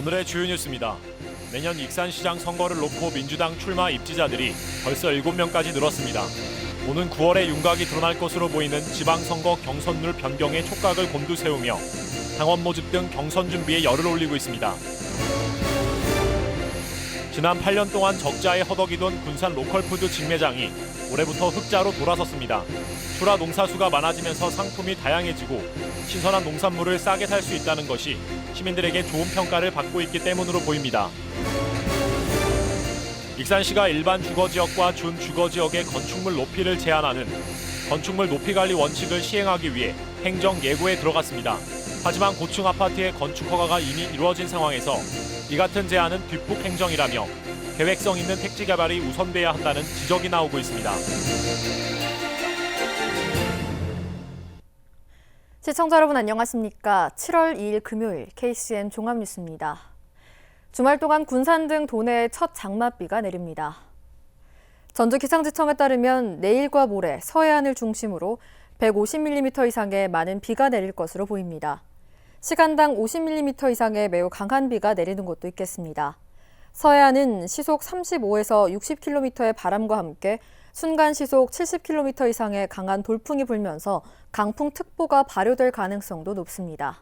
오늘의 주요 뉴스입니다. 내년 익산시장 선거를 놓고 민주당 출마 입지자들이 벌써 7명까지 늘었습니다. 오는 9월에 윤곽이 드러날 것으로 보이는 지방선거 경선룰 변경에 촉각을 곤두세우며 당원 모집 등 경선 준비에 열을 올리고 있습니다. 지난 8년 동안 적자에 허덕이던 군산 로컬푸드 직매장이 올해부터 흑자로 돌아섰습니다. 출하 농사수가 많아지면서 상품이 다양해지고 신선한 농산물을 싸게 살 수 있다는 것이 시민들에게 좋은 평가를 받고 있기 때문으로 보입니다. 익산시가 일반 주거지역과 준주거지역의 건축물 높이를 제한하는 건축물 높이관리 원칙을 시행하기 위해 행정 예고에 들어갔습니다. 하지만 고층 아파트의 건축 허가가 이미 이루어진 상황에서 이 같은 제한은 뒷북 행정이라며 계획성 있는 택지 개발이 우선돼야 한다는 지적이 나오고 있습니다. 시청자 여러분 안녕하십니까? 7월 2일 금요일 KCN 종합뉴스입니다. 주말 동안 군산 등 도내에 첫 장맛비가 내립니다. 전주기상지청에 따르면 내일과 모레 서해안을 중심으로 150mm 이상의 많은 비가 내릴 것으로 보입니다. 시간당 50mm 이상의 매우 강한 비가 내리는 곳도 있겠습니다. 서해안은 시속 35에서 60km의 바람과 함께 순간 시속 70km 이상의 강한 돌풍이 불면서 강풍특보가 발효될 가능성도 높습니다.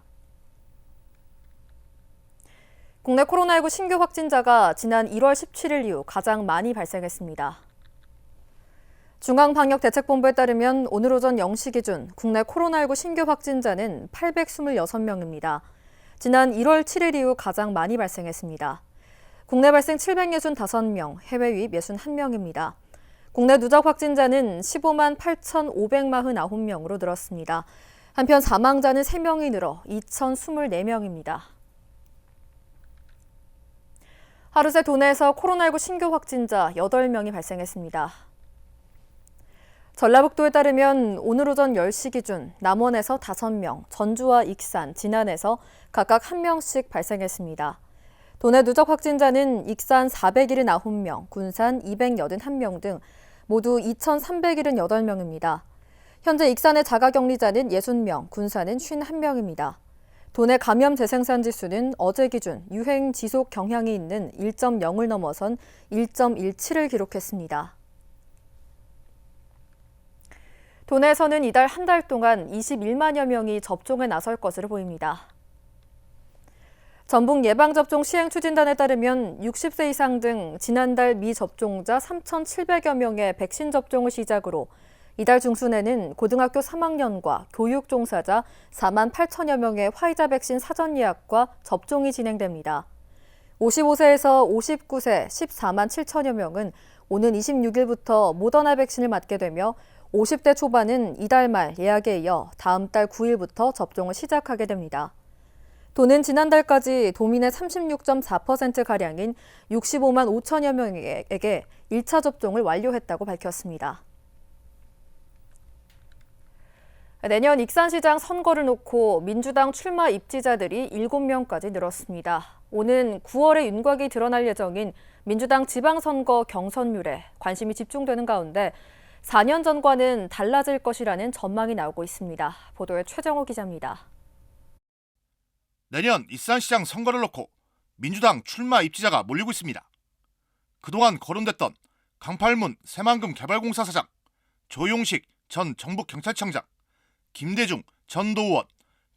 국내 코로나19 신규 확진자가 지난 1월 17일 이후 가장 많이 발생했습니다. 중앙방역대책본부에 따르면 오늘 오전 0시 기준 국내 코로나19 신규 확진자는 826명입니다. 지난 1월 7일 이후 가장 많이 발생했습니다. 국내 발생 765명, 해외 유입 61명입니다. 국내 누적 확진자는 15만 8,549명으로 늘었습니다. 한편 사망자는 3명이 늘어 2,024명입니다. 하루 새 도내에서 코로나19 신규 확진자 8명이 발생했습니다. 전라북도에 따르면 오늘 오전 10시 기준 남원에서 5명, 전주와 익산, 진안에서 각각 1명씩 발생했습니다. 도내 누적 확진자는 익산 479명, 군산 281명 등 모두 2,378명입니다. 현재 익산의 자가격리자는 60명, 군산은 51명입니다. 도내 감염 재생산 지수는 어제 기준 유행 지속 경향이 있는 1.0을 넘어선 1.17을 기록했습니다. 도내에서는 이달 한 달 동안 21만여 명이 접종에 나설 것으로 보입니다. 전북 예방접종 시행추진단에 따르면 60세 이상 등 지난달 미접종자 3,700여 명의 백신 접종을 시작으로 이달 중순에는 고등학교 3학년과 교육 종사자 4만 8천여 명의 화이자 백신 사전 예약과 접종이 진행됩니다. 55세에서 59세 14만 7천여 명은 오는 26일부터 모더나 백신을 맞게 되며 50대 초반은 이달 말 예약에 이어 다음 달 9일부터 접종을 시작하게 됩니다. 도는 지난달까지 도민의 36.4%가량인 65만 5천여 명에게 1차 접종을 완료했다고 밝혔습니다. 내년 익산시장 선거를 놓고 민주당 출마 입지자들이 7명까지 늘었습니다. 오는 9월에 윤곽이 드러날 예정인 민주당 지방선거 경선률에 관심이 집중되는 가운데 4년 전과는 달라질 것이라는 전망이 나오고 있습니다. 보도에 최정호 기자입니다. 내년 익산시장 선거를 놓고 민주당 출마 입지자가 몰리고 있습니다. 그동안 거론됐던 강팔문 새만금 개발공사 사장, 조용식 전 정북경찰청장, 김대중 전 도의원,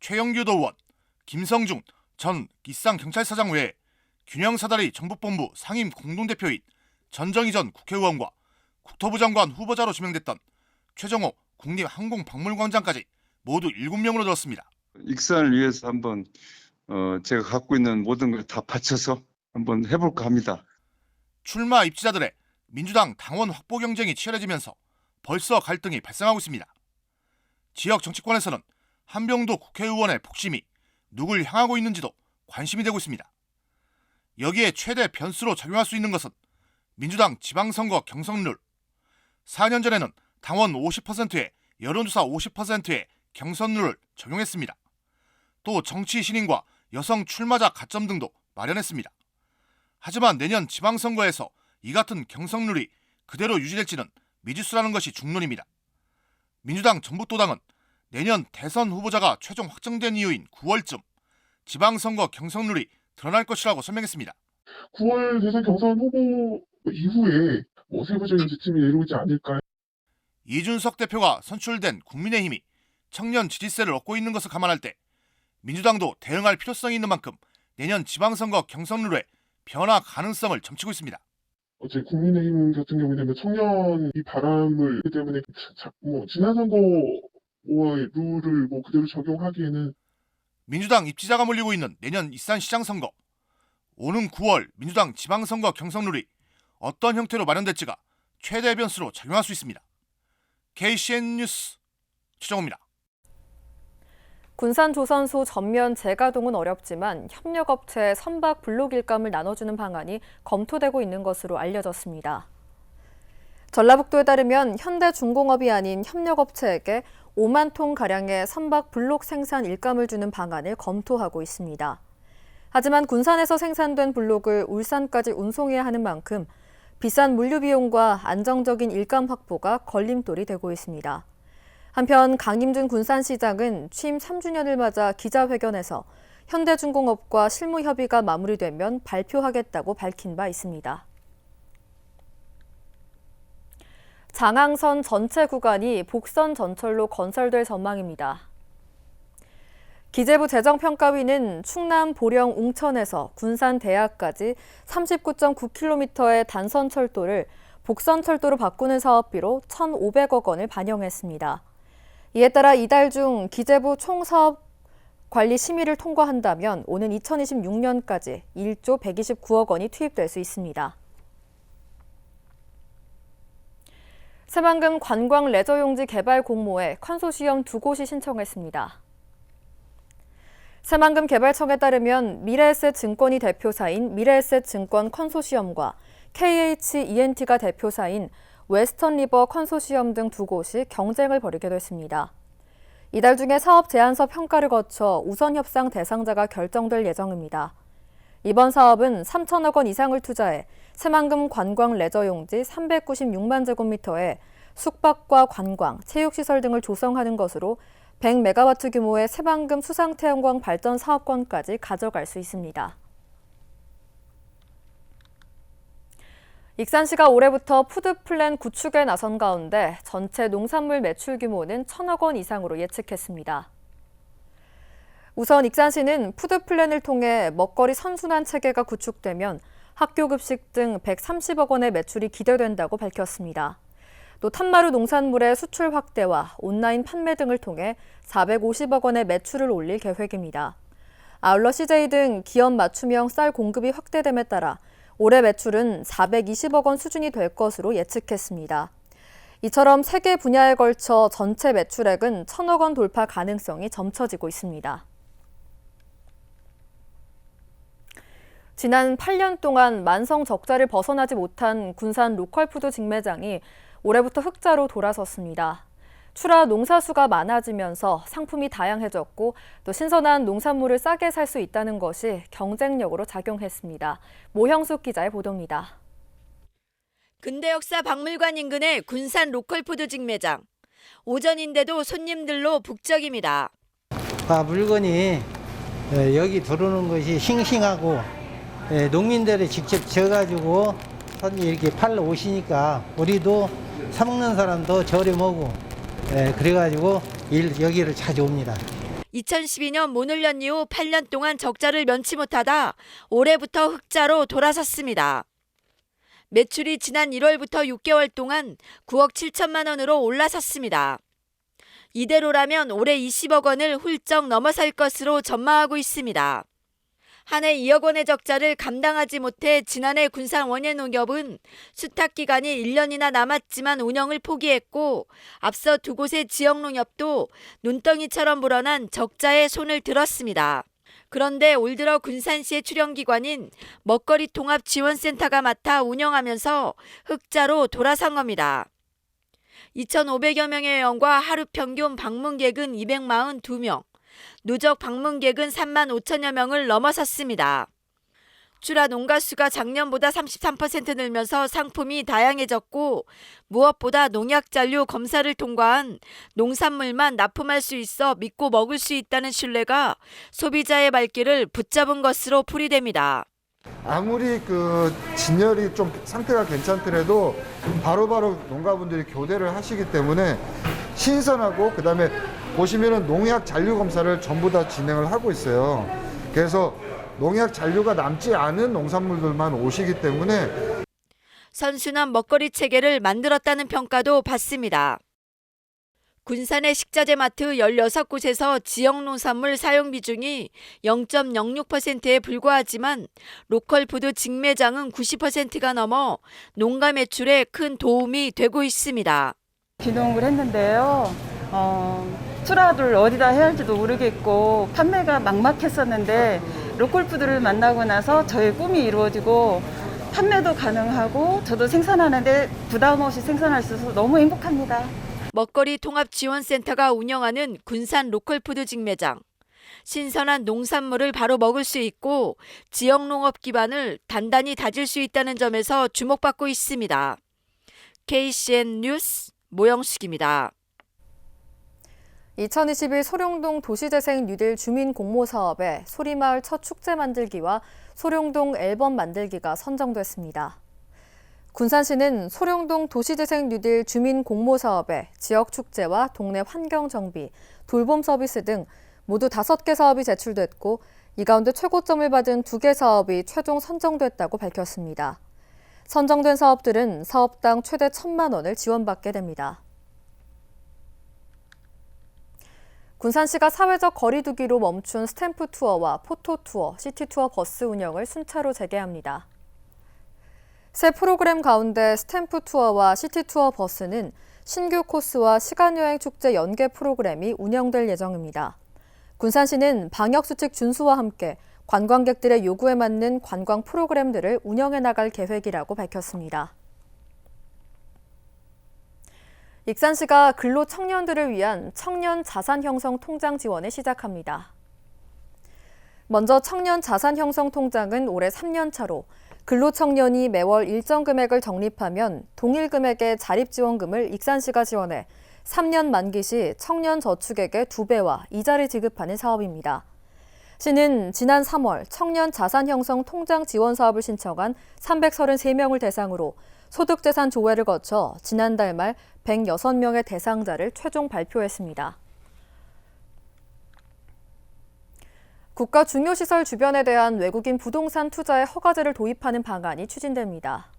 최영규 도의원, 김성중 전 익산경찰서장 외에 균형사다리 정북본부 상임 공동대표인 전정희 전 국회의원과 국토부 장관 후보자로 지명됐던 최정호 국립항공박물관장까지 모두 7명으로 늘었습니다. 익산을 위해서 한번 제가 갖고 있는 모든 걸 다 바쳐서 한번 해볼까 합니다. 출마 입지자들의 민주당 당원 확보 경쟁이 치열해지면서 벌써 갈등이 발생하고 있습니다. 지역 정치권에서는 한병도 국회의원의 폭심이 누굴 향하고 있는지도 관심이 되고 있습니다. 여기에 최대 변수로 작용할 수 있는 것은 민주당 지방선거 경선룰. 4년 전에는 당원 50%에 여론조사 50%의 경선룰을 적용했습니다. 또 정치 신인과 여성 출마자 가점 등도 마련했습니다. 하지만 내년 지방선거에서 이 같은 경선룰이 그대로 유지될지는 미지수라는 것이 중론입니다. 민주당 전북도당은 내년 대선 후보자가 최종 확정된 이후인 9월쯤 지방선거 경선룰이 드러날 것이라고 설명했습니다. 9월 대선 경선 후보 이후에 세부적인 지침이 내려오지 않을까. 이준석 대표가 선출된 국민의힘이 청년 지지세를 얻고 있는 것을 감안할 때 민주당도 대응할 필요성이 있는 만큼 내년 지방선거 경선 룰에 변화 가능성을 점치고 있습니다. 어제 국민의힘 같은 경우에는 청년이 바람을 했기 때문에 지난 선거의 룰을 그대로 적용하기에는 민주당 입지자가 몰리고 있는 내년 일산시장 선거. 오는 9월 민주당 지방선거 경선 룰이 어떤 형태로 마련될지가 최대 변수로 작용할 수 있습니다. KCN 뉴스 최정호입니다. 군산 조선소 전면 재가동은 어렵지만 협력업체 선박 블록 일감을 나눠주는 방안이 검토되고 있는 것으로 알려졌습니다. 전라북도에 따르면 현대중공업이 아닌 협력업체에게 5만 톤가량의 선박 블록 생산 일감을 주는 방안을 검토하고 있습니다. 하지만 군산에서 생산된 블록을 울산까지 운송해야 하는 만큼 비싼 물류 비용과 안정적인 일감 확보가 걸림돌이 되고 있습니다. 한편 강임준 군산시장은 취임 3주년을 맞아 기자회견에서 현대중공업과 실무 협의가 마무리되면 발표하겠다고 밝힌 바 있습니다. 장항선 전체 구간이 복선 전철로 건설될 전망입니다. 기재부 재정평가위는 충남 보령 웅천에서 군산 대학까지 39.9km의 단선철도를 복선철도로 바꾸는 사업비로 1,500억 원을 반영했습니다. 이에 따라 이달 중 기재부 총사업 관리 심의를 통과한다면 오는 2026년까지 1조 129억 원이 투입될 수 있습니다. 새만금 관광 레저용지 개발 공모에 컨소시엄 2곳이 신청했습니다. 새만금 개발청에 따르면 미래에셋증권이 대표사인 미래에셋증권 컨소시엄과 KHENT가 대표사인 웨스턴리버 컨소시엄 등 2곳이 경쟁을 벌이게 됐습니다. 이달 중에 사업 제안서 평가를 거쳐 우선 협상 대상자가 결정될 예정입니다. 이번 사업은 3천억 원 이상을 투자해 새만금 관광 레저용지 396만 제곱미터에 숙박과 관광, 체육시설 등을 조성하는 것으로 100메가와트 규모의 새만금 수상태양광 발전 사업권까지 가져갈 수 있습니다. 익산시가 올해부터 푸드플랜 구축에 나선 가운데 전체 농산물 매출 규모는 1,000억 원 이상으로 예측했습니다. 우선 익산시는 푸드플랜을 통해 먹거리 선순환 체계가 구축되면 학교급식 등 130억 원의 매출이 기대된다고 밝혔습니다. 또 탄마루 농산물의 수출 확대와 온라인 판매 등을 통해 450억 원의 매출을 올릴 계획입니다. 아울러 CJ 등 기업 맞춤형 쌀 공급이 확대됨에 따라 올해 매출은 420억 원 수준이 될 것으로 예측했습니다. 이처럼 3개 분야에 걸쳐 전체 매출액은 1,000억 원 돌파 가능성이 점쳐지고 있습니다. 지난 8년 동안 만성 적자를 벗어나지 못한 군산 로컬푸드 직매장이 올해부터 흑자로 돌아섰습니다. 출하 농사수가 많아지면서 상품이 다양해졌고 또 신선한 농산물을 싸게 살 수 있다는 것이 경쟁력으로 작용했습니다. 모형숙 기자의 보도입니다. 근대역사 박물관 인근의 군산 로컬푸드 직매장. 오전인데도 손님들로 북적입니다. 물건이 여기 들어오는 것이 싱싱하고 농민들이 직접 지어가지고 이렇게 팔러 오시니까 우리도 사 먹는 사람도 저렴하고 그래가지고 여기를 자주 옵니다. 2012년 문을 연 이후 8년 동안 적자를 면치 못하다 올해부터 흑자로 돌아섰습니다. 매출이 지난 1월부터 6개월 동안 9억 7천만 원으로 올라섰습니다. 이대로라면 올해 20억 원을 훌쩍 넘어설 것으로 전망하고 있습니다. 한 해 2억 원의 적자를 감당하지 못해 지난해 군산 원예농협은 수탁기간이 1년이나 남았지만 운영을 포기했고 앞서 2곳의 지역농협도 눈덩이처럼 불어난 적자에 손을 들었습니다. 그런데 올 들어 군산시의 출연기관인 먹거리 통합지원센터가 맡아 운영하면서 흑자로 돌아선 겁니다. 2,500여 명의 회원과 하루 평균 방문객은 242명, 누적 방문객은 3만 5천여 명을 넘어섰습니다. 출하 농가 수가 작년보다 33% 늘면서 상품이 다양해졌고 무엇보다 농약 잔류 검사를 통과한 농산물만 납품할 수 있어 믿고 먹을 수 있다는 신뢰가 소비자의 발길을 붙잡은 것으로 풀이됩니다. 아무리 그 진열이 좀 상태가 괜찮더라도 바로바로 농가분들이 교대를 하시기 때문에 신선하고, 그다음에 보시면은 농약 잔류 검사를 전부 다 진행을 하고 있어요. 그래서 농약 잔류가 남지 않은 농산물들만 오시기 때문에 선순환 먹거리 체계를 만들었다는 평가도 받습니다. 군산의 식자재 마트 16곳에서 지역 농산물 사용 비중이 0.06%에 불과하지만 로컬 푸드 직매장은 90%가 넘어 농가 매출에 큰 도움이 되고 있습니다. 귀농을 했는데요. 출하를 어디다 해야 할지도 모르겠고 판매가 막막했었는데 로컬푸드를 만나고 나서 저의 꿈이 이루어지고 판매도 가능하고 저도 생산하는데 부담 없이 생산할 수 있어서 너무 행복합니다. 먹거리 통합지원센터가 운영하는 군산 로컬푸드 직매장. 신선한 농산물을 바로 먹을 수 있고 지역 농업 기반을 단단히 다질 수 있다는 점에서 주목받고 있습니다. KCN 뉴스 모영숙입니다. 2021 소룡동 도시재생 뉴딜 주민 공모 사업에 소리마을 첫 축제 만들기와 소룡동 앨범 만들기가 선정됐습니다. 군산시는 소룡동 도시재생 뉴딜 주민 공모 사업에 지역 축제와 동네 환경 정비, 돌봄 서비스 등 모두 5개 사업이 제출됐고 이 가운데 최고점을 받은 2개 사업이 최종 선정됐다고 밝혔습니다. 선정된 사업들은 사업당 최대 1,000만 원을 지원받게 됩니다. 군산시가 사회적 거리 두기로 멈춘 스탬프 투어와 포토 투어, 시티 투어 버스 운영을 순차로 재개합니다. 새 프로그램 가운데 스탬프 투어와 시티 투어 버스는 신규 코스와 시간여행 축제 연계 프로그램이 운영될 예정입니다. 군산시는 방역수칙 준수와 함께 관광객들의 요구에 맞는 관광 프로그램들을 운영해 나갈 계획이라고 밝혔습니다. 익산시가 근로 청년들을 위한 청년 자산 형성 통장 지원을 시작합니다. 먼저 청년 자산 형성 통장은 올해 3년 차로 근로 청년이 매월 일정 금액을 적립하면 동일 금액의 자립지원금을 익산시가 지원해 3년 만기 시 청년 저축액의 2배와 이자를 지급하는 사업입니다. 시는 지난 3월 청년 자산 형성 통장 지원 사업을 신청한 333명을 대상으로 소득재산 조회를 거쳐 지난달 말 106명의 대상자를 최종 발표했습니다. 국가 중요시설 주변에 대한 외국인 부동산 투자의 허가제를 도입하는 방안이 추진됩니다.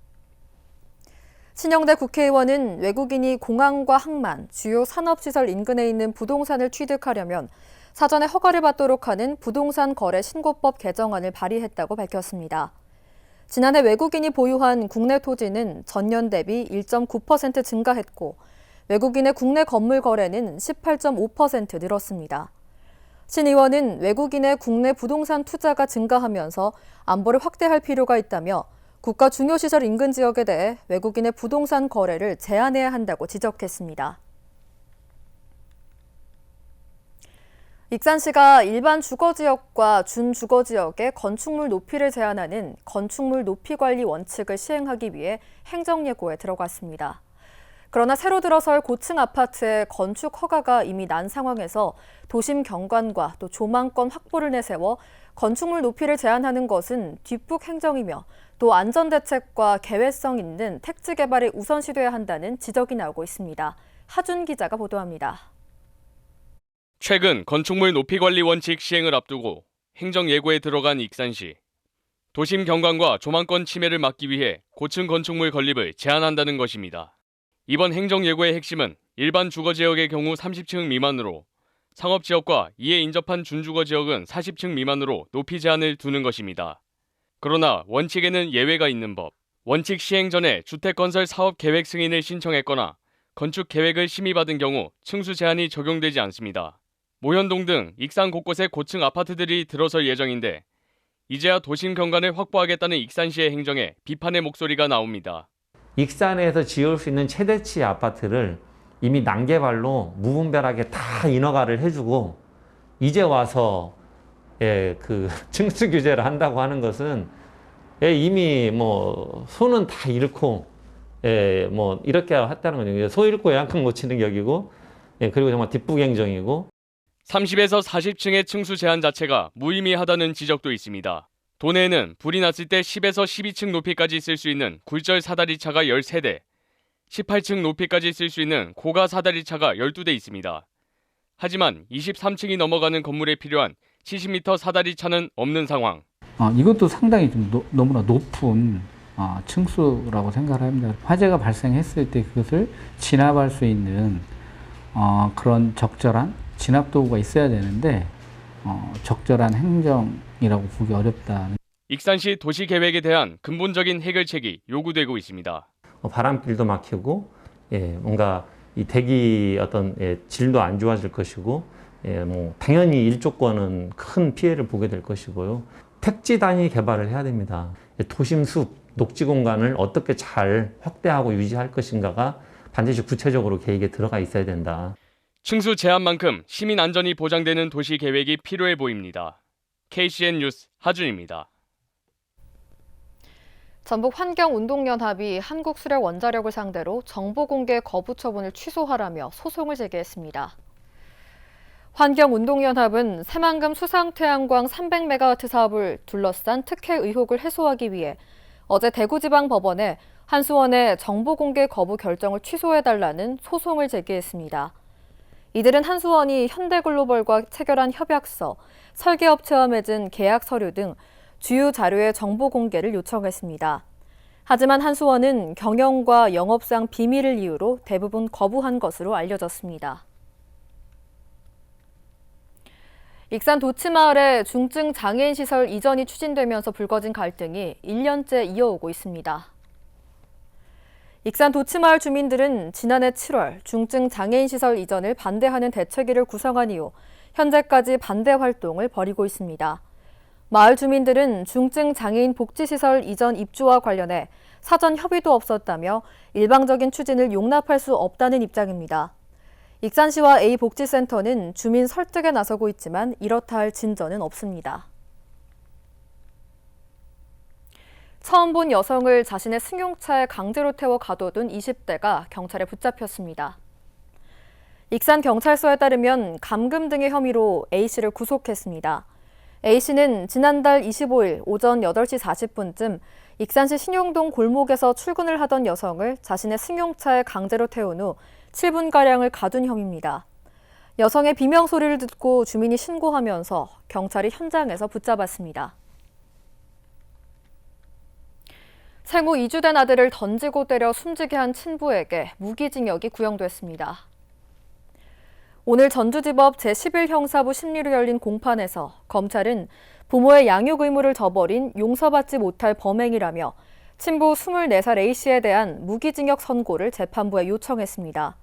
신영대 국회의원은 외국인이 공항과 항만, 주요 산업시설 인근에 있는 부동산을 취득하려면 사전에 허가를 받도록 하는 부동산 거래 신고법 개정안을 발의했다고 밝혔습니다. 지난해 외국인이 보유한 국내 토지는 전년 대비 1.9% 증가했고 외국인의 국내 건물 거래는 18.5% 늘었습니다. 신 의원은 외국인의 국내 부동산 투자가 증가하면서 안보를 확대할 필요가 있다며 국가 중요시설 인근 지역에 대해 외국인의 부동산 거래를 제한해야 한다고 지적했습니다. 익산시가 일반 주거지역과 준주거지역의 건축물 높이를 제한하는 건축물 높이 관리 원칙을 시행하기 위해 행정예고에 들어갔습니다. 그러나 새로 들어설 고층 아파트의 건축 허가가 이미 난 상황에서 도심 경관과 또 조망권 확보를 내세워 건축물 높이를 제한하는 것은 뒷북 행정이며 또 안전대책과 계획성 있는 택지 개발에 우선시돼야 한다는 지적이 나오고 있습니다. 하준 기자가 보도합니다. 최근 건축물 높이 관리 원칙 시행을 앞두고 행정 예고에 들어간 익산시. 도심 경관과 조망권 침해를 막기 위해 고층 건축물 건립을 제한한다는 것입니다. 이번 행정 예고의 핵심은 일반 주거지역의 경우 30층 미만으로, 상업지역과 이에 인접한 준주거지역은 40층 미만으로 높이 제한을 두는 것입니다. 그러나 원칙에는 예외가 있는 법. 원칙 시행 전에 주택건설 사업 계획 승인을 신청했거나 건축 계획을 심의받은 경우 층수 제한이 적용되지 않습니다. 모현동 등 익산 곳곳에 고층 아파트들이 들어설 예정인데 이제야 도심 경관을 확보하겠다는 익산시의 행정에 비판의 목소리가 나옵니다. 익산에서 지을 수 있는 최대치 아파트를 이미 난개발로 무분별하게 다 인허가를 해주고 이제 와서 그 층수 규제를 한다고 하는 것은 이미 뭐 소는 다 잃고 뭐 이렇게 했다는 거죠. 소 잃고 양강 못 치는 격이고 그리고 정말 뒷부갱정이고 30에서 40층의 층수 제한 자체가 무의미하다는 지적도 있습니다. 도내에는 불이 났을 때 10에서 12층 높이까지 쓸 수 있는 굴절 사다리차가 13대, 18층 높이까지 쓸 수 있는 고가 사다리차가 12대 있습니다. 하지만 23층이 넘어가는 건물에 필요한 70m 사다리차는 없는 상황. 이것도 상당히 좀 너무나 높은 층수라고 생각을 합니다. 화재가 발생했을 때 그것을 진압할 수 있는 그런 적절한 진압 도구가 있어야 되는데 적절한 행정이라고 보기 어렵다. 익산시 도시계획에 대한 근본적인 해결책이 요구되고 있습니다. 바람길도 막히고 뭔가 이 대기 어떤 질도 안 좋아질 것이고 뭐 당연히 일조권은 큰 피해를 보게 될 것이고요. 택지 단위 개발을 해야 됩니다. 도심 숲, 녹지 공간을 어떻게 잘 확대하고 유지할 것인가가 반드시 구체적으로 계획에 들어가 있어야 된다. 층수 제한만큼 시민 안전이 보장되는 도시 계획이 필요해 보입니다. KCN 뉴스 하준입니다. 전북환경운동연합이 한국수력원자력을 상대로 정보공개 거부 처분을 취소하라며 소송을 제기했습니다. 환경운동연합은 새만금 수상태양광 300메가와트 사업을 둘러싼 특혜 의혹을 해소하기 위해 어제 대구지방법원에 한수원의 정보공개 거부 결정을 취소해달라는 소송을 제기했습니다. 이들은 한수원이 현대글로벌과 체결한 협약서, 설계업체와 맺은 계약 서류 등 주요 자료의 정보 공개를 요청했습니다. 하지만 한수원은 경영과 영업상 비밀을 이유로 대부분 거부한 것으로 알려졌습니다. 익산 도치마을의 중증 장애인 시설 이전이 추진되면서 불거진 갈등이 1년째 이어오고 있습니다. 익산 도치마을 주민들은 지난해 7월 중증 장애인 시설 이전을 반대하는 대책위를 구성한 이후 현재까지 반대 활동을 벌이고 있습니다. 마을 주민들은 중증 장애인 복지시설 이전 입주와 관련해 사전 협의도 없었다며 일방적인 추진을 용납할 수 없다는 입장입니다. 익산시와 A복지센터는 주민 설득에 나서고 있지만 이렇다 할 진전은 없습니다. 처음 본 여성을 자신의 승용차에 강제로 태워 가둬둔 20대가 경찰에 붙잡혔습니다. 익산경찰서에 따르면 감금 등의 혐의로 A씨를 구속했습니다. A씨는 지난달 25일 오전 8시 40분쯤 익산시 신용동 골목에서 출근을 하던 여성을 자신의 승용차에 강제로 태운 후 7분가량을 가둔 혐의입니다. 여성의 비명소리를 듣고 주민이 신고하면서 경찰이 현장에서 붙잡았습니다. 생후 2주 된 아들을 던지고 때려 숨지게 한 친부에게 무기징역이 구형됐습니다. 오늘 전주지법 제11형사부 심리로 열린 공판에서 검찰은 부모의 양육 의무를 저버린 용서받지 못할 범행이라며 친부 24살 A씨에 대한 무기징역 선고를 재판부에 요청했습니다.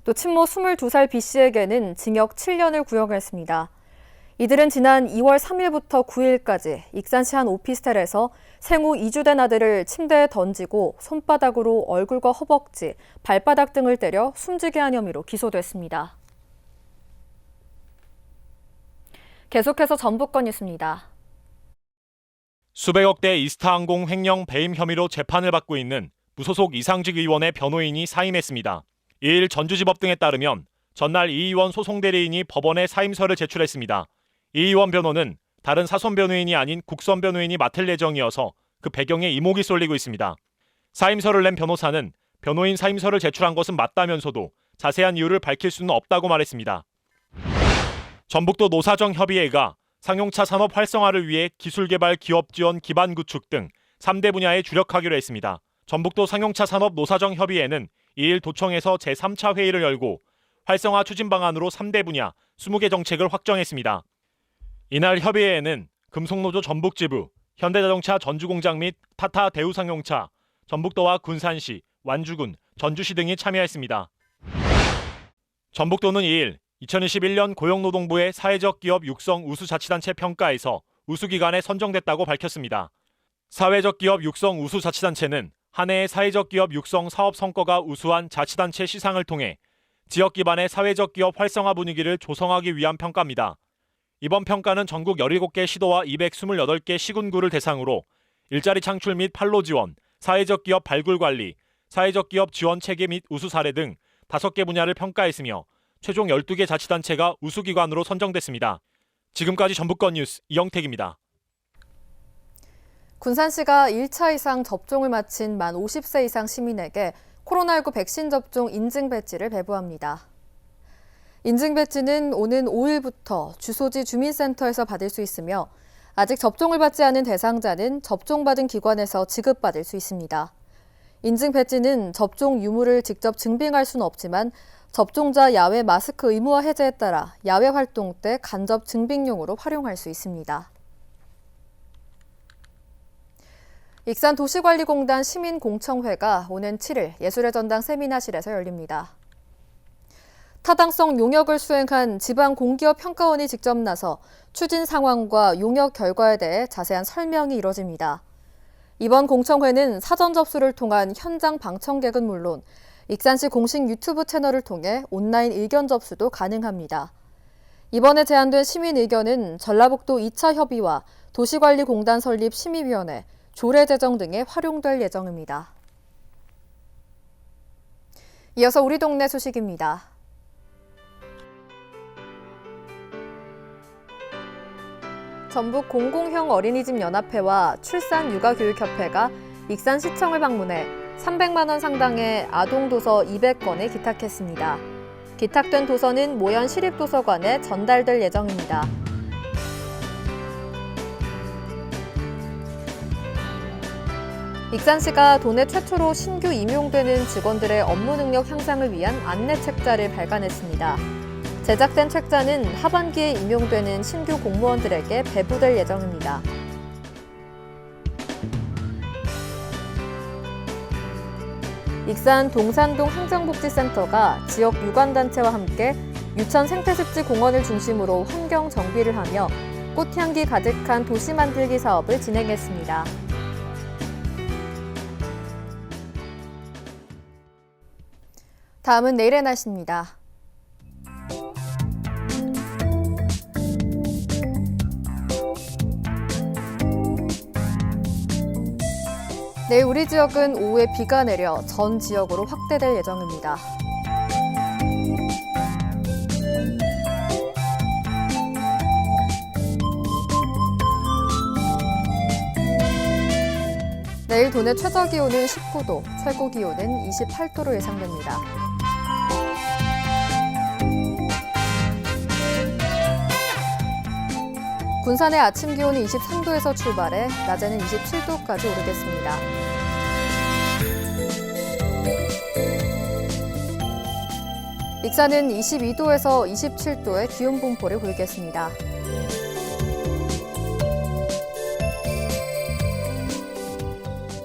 또 친모 22살 B씨에게는 징역 7년을 구형했습니다. 이들은 지난 2월 3일부터 9일까지 익산시 한 오피스텔에서 생후 2주 된 아들을 침대에 던지고 손바닥으로 얼굴과 허벅지, 발바닥 등을 때려 숨지게 한 혐의로 기소됐습니다. 계속해서 전북권 뉴스입니다. 수백억 대 이스타항공 횡령 배임 혐의로 재판을 받고 있는 무소속 이상직 의원의 변호인이 사임했습니다. 2일 전주지법 등에 따르면 전날 이 의원 소송 대리인이 법원에 사임서를 제출했습니다. 이 의원 변호는 다른 사손 변호인이 아닌 국선 변호인이 맡을 예정이어서 그 배경에 이목이 쏠리고 있습니다. 사임서를 낸 변호사는 변호인 사임서를 제출한 것은 맞다면서도 자세한 이유를 밝힐 수는 없다고 말했습니다. 전북도 노사정협의회가 상용차 산업 활성화를 위해 기술개발, 기업 지원, 기반 구축 등 3대 분야에 주력하기로 했습니다. 전북도 상용차 산업 노사정협의회는 2일 도청에서 제3차 회의를 열고 활성화 추진 방안으로 3대 분야 20개 정책을 확정했습니다. 이날 협의회에는 금속노조 전북지부, 현대자동차 전주공장 및 타타 대우상용차, 전북도와 군산시, 완주군, 전주시 등이 참여했습니다. 전북도는 2일 2021년 고용노동부의 사회적 기업 육성 우수자치단체 평가에서 우수기관에 선정됐다고 밝혔습니다. 사회적 기업 육성 우수자치단체는 한 해의 사회적 기업 육성 사업 성과가 우수한 자치단체 시상을 통해 지역 기반의 사회적 기업 활성화 분위기를 조성하기 위한 평가입니다. 이번 평가는 전국 17개 시도와 228개 시군구를 대상으로 일자리 창출 및 판로 지원, 사회적 기업 발굴 관리, 사회적 기업 지원 체계 및 우수 사례 등 5개 분야를 평가했으며 최종 12개 자치단체가 우수기관으로 선정됐습니다. 지금까지 전북권 뉴스 이영택입니다. 군산시가 1차 이상 접종을 마친 만 50세 이상 시민에게 코로나19 백신 접종 인증 배지를 배부합니다. 인증 배지는 오는 5일부터 주소지 주민센터에서 받을 수 있으며 아직 접종을 받지 않은 대상자는 접종받은 기관에서 지급받을 수 있습니다. 인증 배지는 접종 유무를 직접 증빙할 수는 없지만 접종자 야외 마스크 의무화 해제에 따라 야외 활동 때 간접 증빙용으로 활용할 수 있습니다. 익산도시관리공단 시민공청회가 오는 7일 예술의 전당 세미나실에서 열립니다. 타당성 용역을 수행한 지방공기업평가원이 직접 나서 추진 상황과 용역 결과에 대해 자세한 설명이 이뤄집니다. 이번 공청회는 사전 접수를 통한 현장 방청객은 물론 익산시 공식 유튜브 채널을 통해 온라인 의견 접수도 가능합니다. 이번에 제안된 시민 의견은 전라북도 2차 협의와 도시관리공단 설립 심의위원회, 조례 제정 등에 활용될 예정입니다. 이어서 우리 동네 소식입니다. 전북 공공형 어린이집 연합회와 출산육아교육협회가 익산시청을 방문해 300만 원 상당의 아동도서 200권을 기탁했습니다. 기탁된 도서는 모현 시립도서관에 전달될 예정입니다. 익산시가 도내 최초로 신규 임용되는 직원들의 업무 능력 향상을 위한 안내 책자를 발간했습니다. 제작된 책자는 하반기에 임용되는 신규 공무원들에게 배부될 예정입니다. 익산 동산동 행정복지센터가 지역 유관단체와 함께 유천 생태습지 공원을 중심으로 환경 정비를 하며 꽃향기 가득한 도시 만들기 사업을 진행했습니다. 다음은 내일의 날씨입니다. 내일 우리 지역은 오후에 비가 내려 전 지역으로 확대될 예정입니다. 내일 도내 최저기온은 19도, 최고기온은 28도로 예상됩니다. 군산의 아침 기온이 23도에서 출발해 낮에는 27도까지 오르겠습니다. 익산은 22도에서 27도의 기온 분포를 보이겠습니다.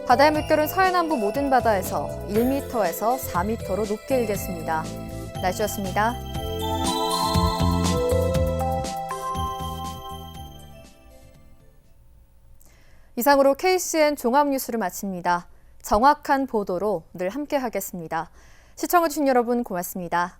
바다의 물결은 서해남부 모든 바다에서 1m에서 4m로 높게 일겠습니다. 날씨였습니다. 이상으로 KCN 종합뉴스를 마칩니다. 정확한 보도로 늘 함께하겠습니다. 시청해주신 여러분 고맙습니다.